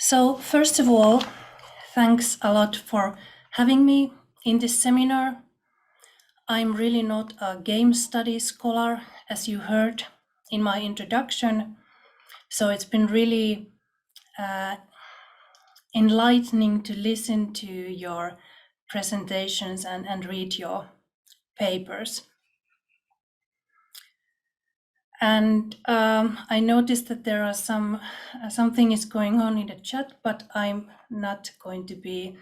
So first of all, thanks a lot for having me in this seminar. I'm really not a game studies scholar, as you heard in my introduction. So it's been really enlightening to listen to your presentations and read your papers. And I noticed that there are something is going on in the chat, but I'm not going to be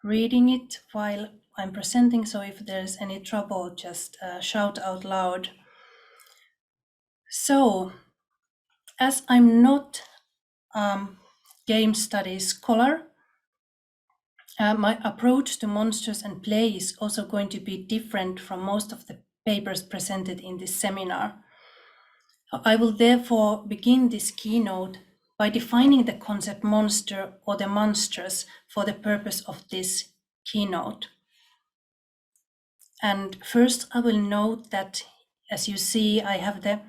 reading it while I'm presenting. So if there's any trouble, just shout out loud. So, as I'm not game studies scholar, my approach to monsters and play is also going to be different from most of the papers presented in this seminar. I will therefore begin this keynote by defining the concept monster or the monsters for the purpose of this keynote. And first I will note that, as you see, I have the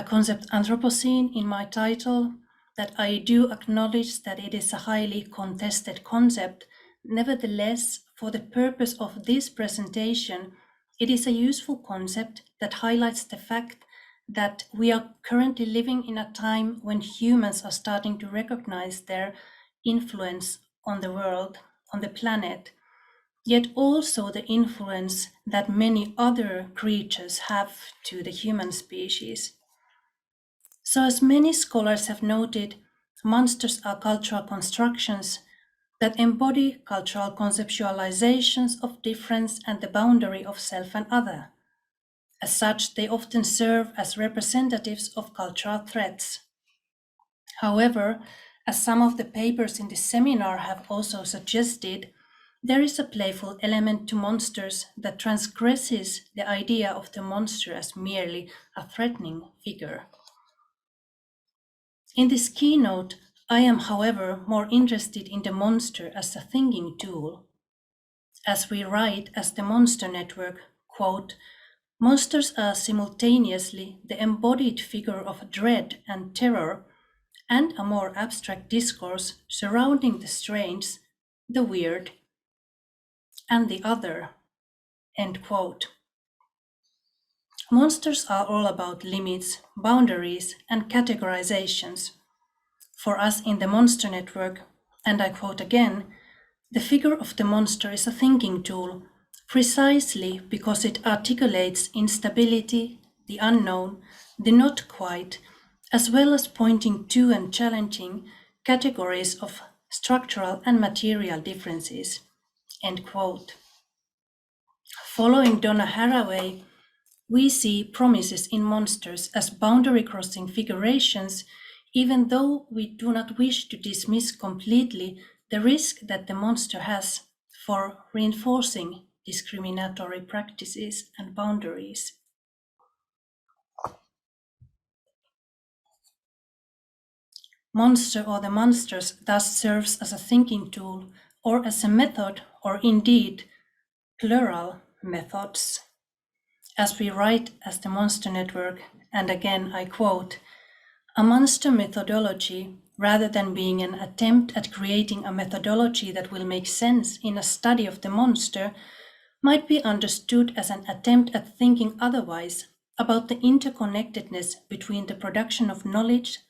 concept Anthropocene in my title, that I do acknowledge that it is a highly contested concept. Nevertheless, for the purpose of this presentation, it is a useful concept that highlights the fact that we are currently living in a time when humans are starting to recognize their influence on the world, on the planet, yet also the influence that many other creatures have to the human species. So, as many scholars have noted, monsters are cultural constructions that embody cultural conceptualizations of difference and the boundary of self and other. As such, they often serve as representatives of cultural threats. However, as some of the papers in this seminar have also suggested, there is a playful element to monsters that transgresses the idea of the monster as merely a threatening figure. In this keynote, I am, however, more interested in the monster as a thinking tool. As we write as the Monster Network, quote, monsters are simultaneously the embodied figure of dread and terror and a more abstract discourse surrounding the strange, the weird, and the other, end quote. Monsters are all about limits, boundaries, and categorizations. For us in the Monster Network, and I quote again, the figure of the monster is a thinking tool, precisely because it articulates instability, the unknown, the not quite, as well as pointing to and challenging categories of structural and material differences. End quote. Following Donna Haraway, we see promises in monsters as boundary-crossing figurations, even though we do not wish to dismiss completely the risk that the monster has for reinforcing discriminatory practices and boundaries. Monster or the monsters thus serves as a thinking tool or as a method, or indeed plural methods. As we write as the Monster Network, and again I quote, a monster methodology, rather than being an attempt at creating a methodology that will make sense in a study of the monster, might be understood as an attempt at thinking otherwise about the interconnectedness between the production of knowledge,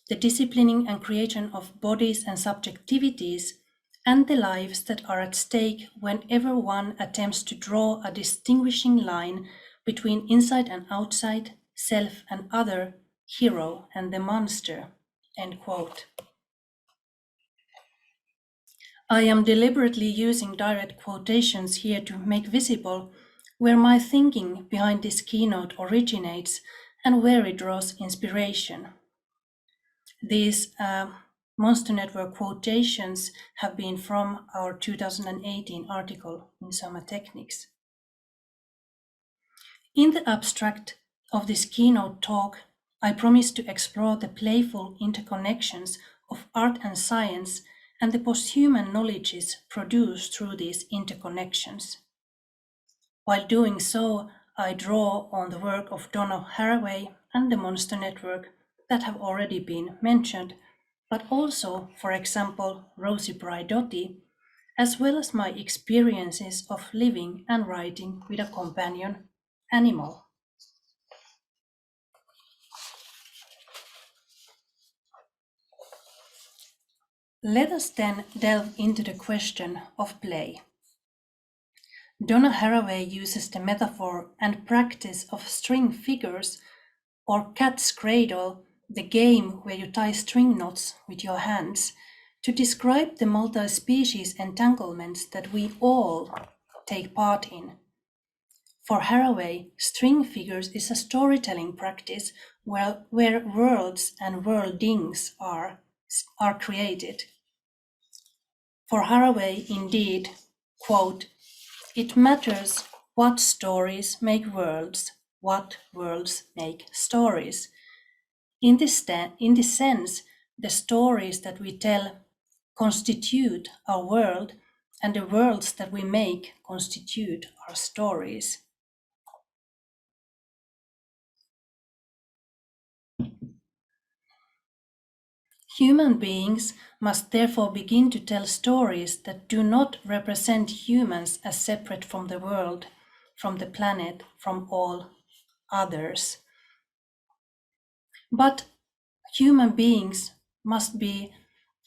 the disciplining and creation of bodies and subjectivities, and the lives that are at stake whenever one attempts to draw a distinguishing line between inside and outside, self and other, hero and the monster, end quote. I am deliberately using direct quotations here to make visible where my thinking behind this keynote originates and where it draws inspiration. These Monster Network quotations have been from our 2018 article in Soma Techniques. In the abstract of this keynote talk, I promise to explore the playful interconnections of art and science and the posthuman knowledges produced through these interconnections. While doing so, I draw on the work of Donna Haraway and the Monster Network that have already been mentioned, but also, for example, Rosi Braidotti, as well as my experiences of living and writing with a companion animal. Let us then delve into the question of play. Donna Haraway uses the metaphor and practice of string figures or cat's cradle, the game where you tie string knots with your hands, to describe the multi-species entanglements that we all take part in. For Haraway, string figures is a storytelling practice where worlds and worldings are created. For Haraway, indeed, quote, it matters what stories make worlds, what worlds make stories. In this sense, the stories that we tell constitute our world, and the worlds that we make constitute our stories. Human beings must therefore begin to tell stories that do not represent humans as separate from the world, from the planet, from all others. But human beings must be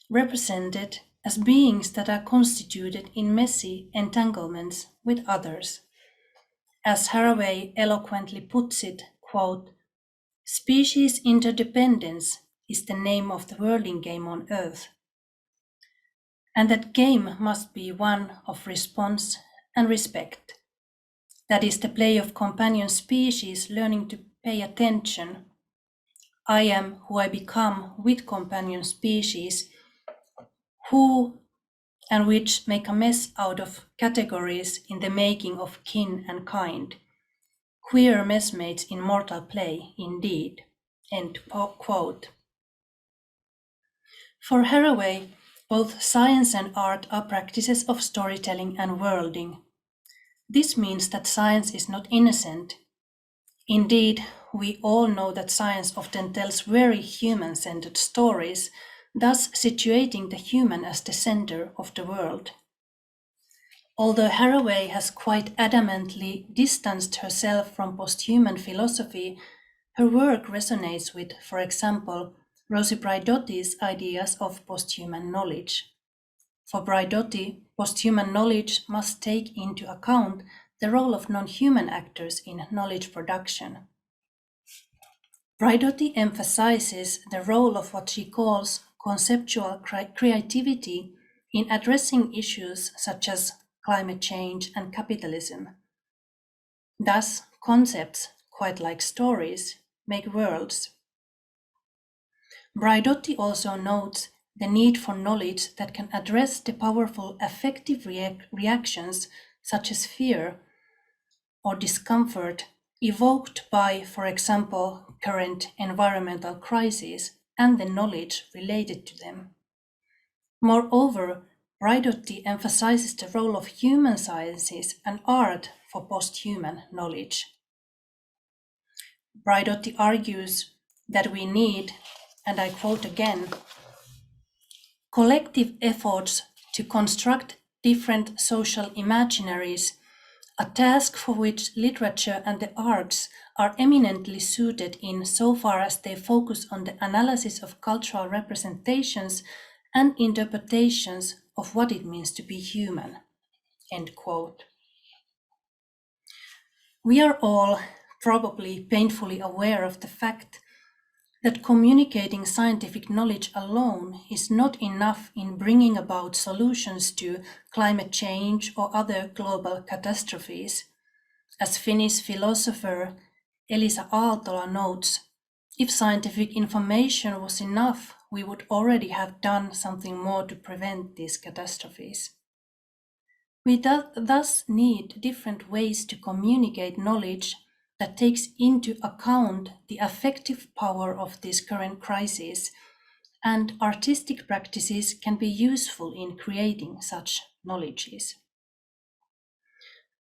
represented as beings that are constituted in messy entanglements with others. As Haraway eloquently puts it, quote, species interdependence is the name of the worlding game on Earth. And that game must be one of response and respect. That is the play of companion species learning to pay attention. I am who I become with companion species, who and which make a mess out of categories in the making of kin and kind. Queer messmates in mortal play, indeed. End quote. For Haraway, both science and art are practices of storytelling and worlding. This means that science is not innocent. Indeed, we all know that science often tells very human-centered stories, thus situating the human as the center of the world. Although Haraway has quite adamantly distanced herself from posthuman philosophy, her work resonates with, for example, Rosi Braidotti's ideas of posthuman knowledge. For Braidotti, posthuman knowledge must take into account the role of non-human actors in knowledge production. Braidotti emphasizes the role of what she calls conceptual creativity in addressing issues such as climate change and capitalism. Thus, concepts, quite like stories, make worlds. Braidotti also notes the need for knowledge that can address the powerful affective reactions such as fear or discomfort evoked by, for example, current environmental crises and the knowledge related to them. Moreover, Braidotti emphasizes the role of human sciences and art for posthuman knowledge. Braidotti argues that we need, and I quote again, collective efforts to construct different social imaginaries, a task for which literature and the arts are eminently suited in so far as they focus on the analysis of cultural representations and interpretations of what it means to be human. End quote. We are all probably painfully aware of the fact that communicating scientific knowledge alone is not enough in bringing about solutions to climate change or other global catastrophes. As Finnish philosopher Elisa Aaltola notes, if scientific information was enough, we would already have done something more to prevent these catastrophes. We thus need different ways to communicate knowledge that takes into account the affective power of this current crisis, and artistic practices can be useful in creating such knowledges.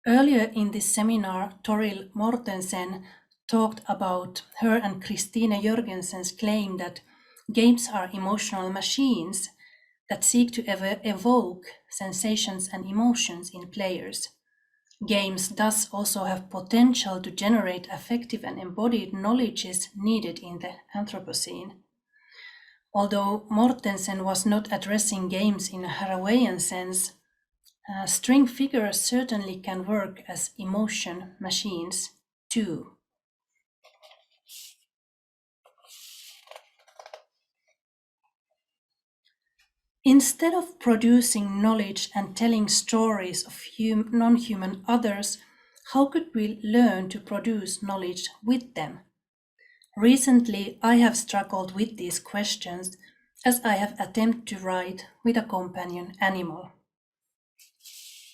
Earlier in this seminar, Toril Mortensen talked about her and Christina Jorgensen's claim that Games are emotional machines that seek to evoke sensations and emotions in players. Games thus also have potential to generate affective and embodied knowledges needed in the Anthropocene. Although Mortensen was not addressing games in a Harawayan sense, string figures certainly can work as emotion machines too. Instead of producing knowledge and telling stories of non-human others, how could we learn to produce knowledge with them? Recently, I have struggled with these questions as I have attempted to write with a companion animal.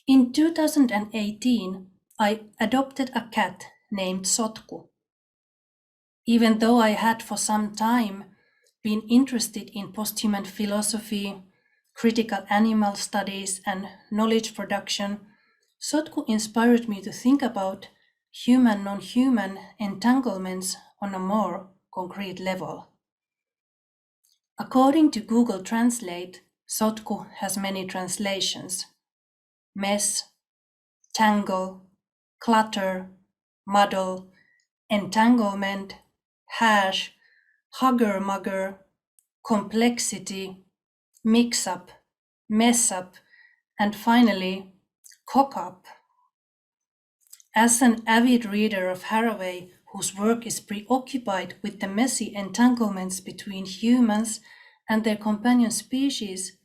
In 2018, I adopted a cat named Sotku. Even though I had for some time been interested in posthuman philosophy, critical animal studies, and knowledge production, Sotku inspired me to think about human-non-human entanglements on a more concrete level. According to Google Translate, Sotku has many translations: mess, tangle, clutter, muddle, entanglement, hash, hugger-mugger, complexity, mix-up, mess-up, and finally, cock-up. As an avid reader of Haraway, whose work is preoccupied with the messy entanglements between humans and their companion species,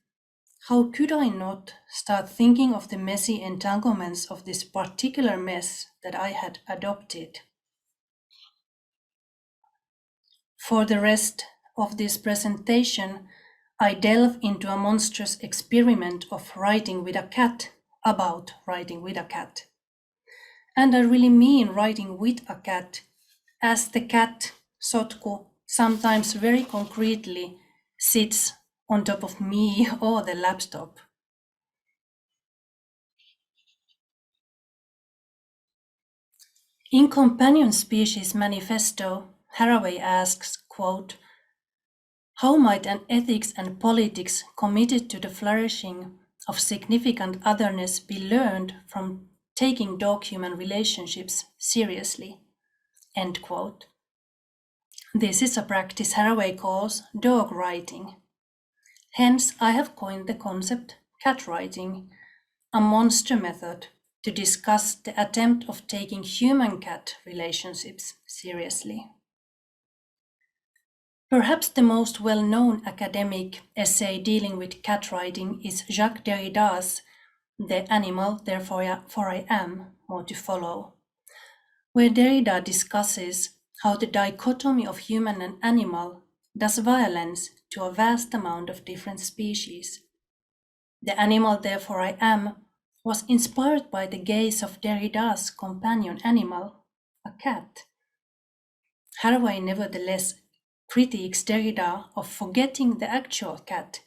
how could I not start thinking of the messy entanglements of this particular mess that I had adopted? For the rest of this presentation, I delve into a monstrous experiment of writing with a cat about writing with a cat. And I really mean writing with a cat, as the cat, Sotku, sometimes very concretely sits on top of me or the laptop. In Companion Species Manifesto, Haraway asks, quote, "How might an ethics and politics committed to the flourishing of significant otherness be learned from taking dog-human relationships seriously?" End quote. This is a practice Haraway calls dog writing. Hence, I have coined the concept cat writing, a monster method to discuss the attempt of taking human-cat relationships seriously. Perhaps the most well-known academic essay dealing with cat writing is Jacques Derrida's The Animal, Therefore I Am, More to Follow, where Derrida discusses how the dichotomy of human and animal does violence to a vast amount of different species. The Animal, Therefore I Am was inspired by the gaze of Derrida's companion animal, a cat. Haraway nevertheless critiques Derrida of forgetting the actual cat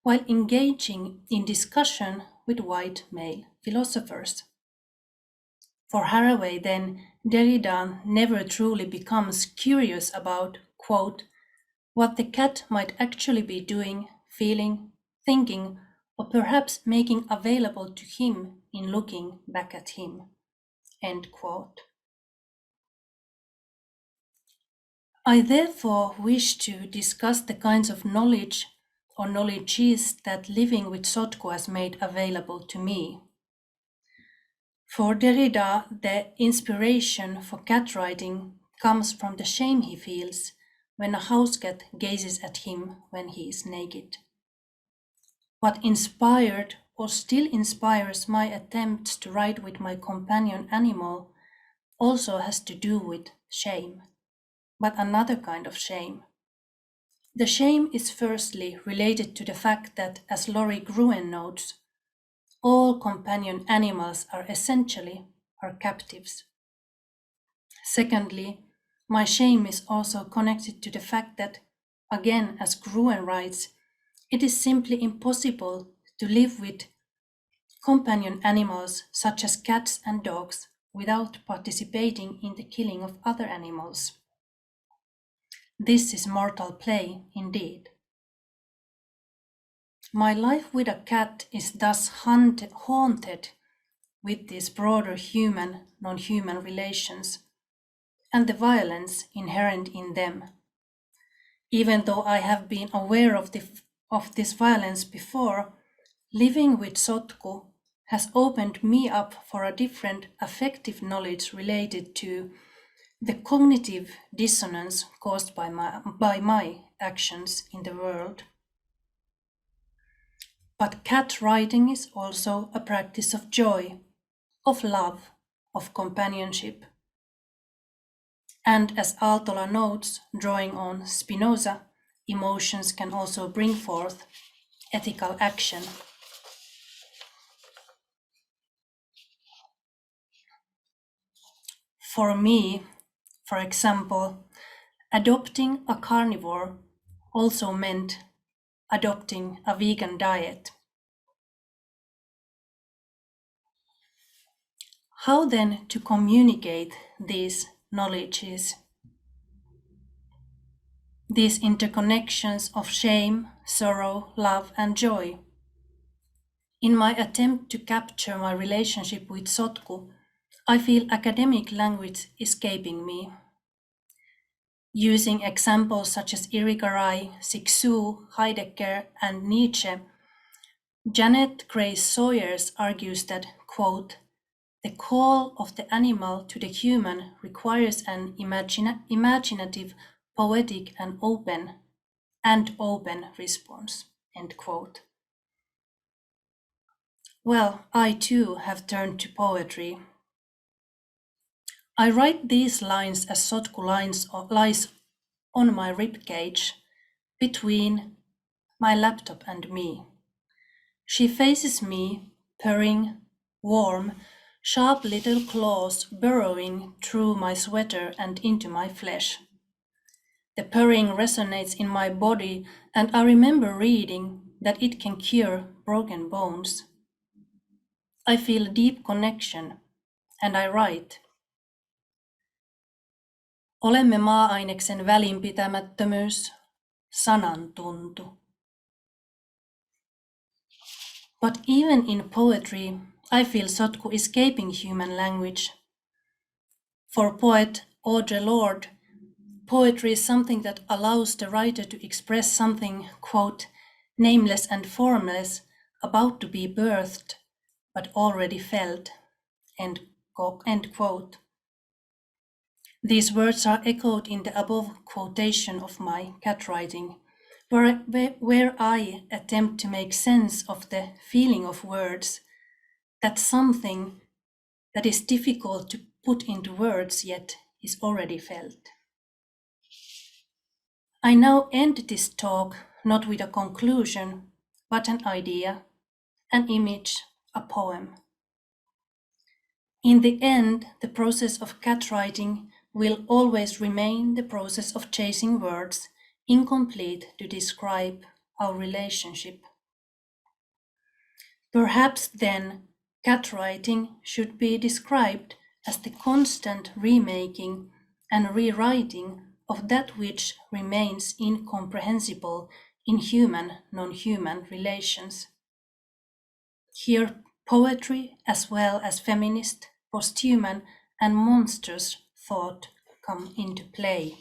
while engaging in discussion with white male philosophers. For Haraway, then, Derrida never truly becomes curious about, quote, what the cat might actually be doing, feeling, thinking, or perhaps making available to him in looking back at him, end quote. I therefore wish to discuss the kinds of knowledge or knowledges that living with Sotku has made available to me. For Derrida, the inspiration for cat writing comes from the shame he feels when a house cat gazes at him when he is naked. What inspired or still inspires my attempts to write with my companion animal also has to do with shame, but another kind of shame. The shame is firstly related to the fact that, as Laurie Gruen notes, all companion animals are essentially our captives. Secondly, my shame is also connected to the fact that, again, as Gruen writes, it is simply impossible to live with companion animals such as cats and dogs without participating in the killing of other animals. This is mortal play indeed. My life with a cat is thus haunted with these broader human, non-human relations and the violence inherent in them. Even though I have been aware of this violence before, living with Sotku has opened me up for a different affective knowledge related to the cognitive dissonance caused by my actions in the world. But cat riding is also a practice of joy, of love, of companionship. And as Aaltola notes, drawing on Spinoza, emotions can also bring forth ethical action. For me, for example, adopting a carnivore also meant adopting a vegan diet. How then to communicate these knowledges? These interconnections of shame, sorrow, love, and joy. In my attempt to capture my relationship with Sotku, I feel academic language escaping me. Using examples such as Irigaray, Cixous, Heidegger, and Nietzsche, Janet Grace Sawyers argues that, quote, the call of the animal to the human requires an imaginative, poetic, and open response, end quote. Well, I too have turned to poetry. I write these lines as Sotku lies on my ribcage between my laptop and me. She faces me, purring, warm, sharp little claws burrowing through my sweater and into my flesh. The purring resonates in my body, and I remember reading that it can cure broken bones. I feel a deep connection, and I write. Olemme maa-aineksen välinpitämättömyys, sanan tuntu. But even in poetry, I feel Sotku escaping human language. For poet Audre Lorde, poetry is something that allows the writer to express something, quote, nameless and formless, about to be birthed, but already felt, end quote. These words are echoed in the above quotation of my cat writing, where I attempt to make sense of the feeling of words, that something that is difficult to put into words yet is already felt. I now end this talk not with a conclusion, but an idea, an image, a poem. In the end, the process of cat writing will always remain the process of chasing words, incomplete to describe our relationship. Perhaps then, cat writing should be described as the constant remaking and rewriting of that which remains incomprehensible in human, non-human relations. Here, poetry as well as feminist, posthuman, and monstrous thought come into play.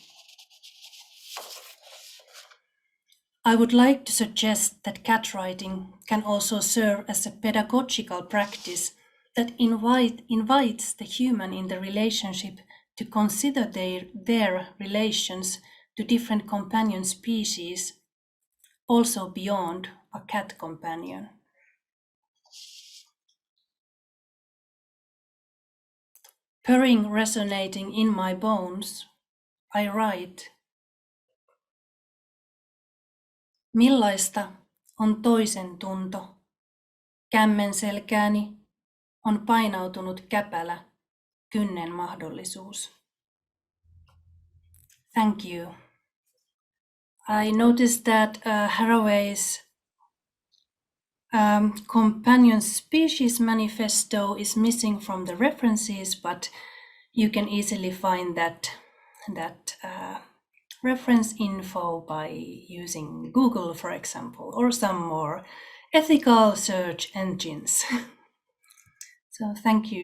I would like to suggest that cat writing can also serve as a pedagogical practice that invites the human in the relationship to consider their relations to different companion species, also beyond a cat companion. Purring resonating in my bones, I write. Millaista on toisen tunto? Kämmen selkääni on painautunut käpälä, kynnen mahdollisuus. Thank you. I noticed that Haraway's companion species manifesto is missing from the references, but you can easily find that reference info by using Google, for example, or some more ethical search engines. So thank you.